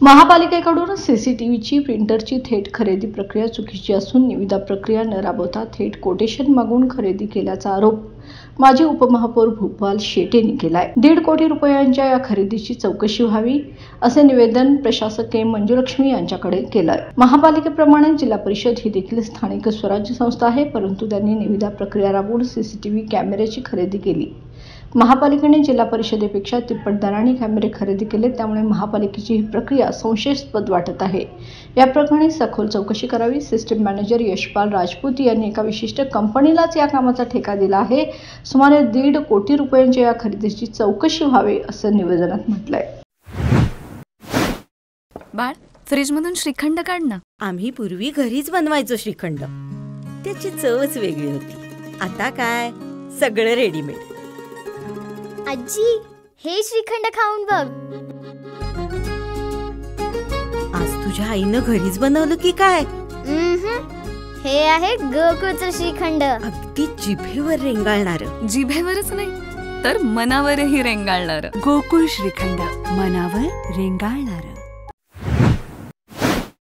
महापालिकेकडून सीसीटीव्हीची प्रिंटरची थेट खरेदी प्रक्रिया चुकीची असून निविदा प्रक्रिया न राबवता थेट कोटेशन मागून खरेदी केल्याचा आरोप माजी उपमहापौर भूपाल शेटे यांनी केलाय। 1.5 कोटी रुपयांच्या या खरेदीची चौकशी व्हावी असे निवेदन प्रशासक के मंजुलक्ष्मी यांच्याकडे केलंय। महापालिकेप्रमाणे जिल्हा परिषद ही देखील स्थानिक स्वराज्य संस्था आहे, परंतु त्यांनी निविदा प्रक्रिया राबवून सीसीटीव्ही कॅमेऱ्याची खरेदी केली। महापालिकेने जिल्हा परिषदेपेक्षा तिप्पट दराने कॅमेरे खरेदी केले, त्यामुळे महापालिकेची ही प्रक्रिया संशयास्पद वाटत आहे। या प्रकरणी सखोल चौकशी करावी। सिस्टीम मॅनेजर यशपाल राजपूत यांनी एका विशिष्ट कंपनीलाच या कामाचा ठेका दिला आहे। सुमारे 1.5 कोटी रुपयांच्या या खरेदीची चौकशी व्हावी असं निवेदनात म्हटलंय। बाळ, फ्रीजमधून श्रीखंड काढ ना। आम्ही पूर्वी घरीच बनवायचो श्रीखंड, त्याची चवच वेगळी होती। आता काय सगळं रेडीमेड। आजी, हे श्रीखंड खाऊन बघ। आज तुझ्या आईनं घरीच बनवलं की काय? हे आहे गोकुळचं श्रीखंड। अगदी जिभेवर रेंगाळणारं। जिभेवरच नाही तर मनावरही रेंगाळणारं। गोकुळ श्रीखंड, मनावर रेंगाळणारं।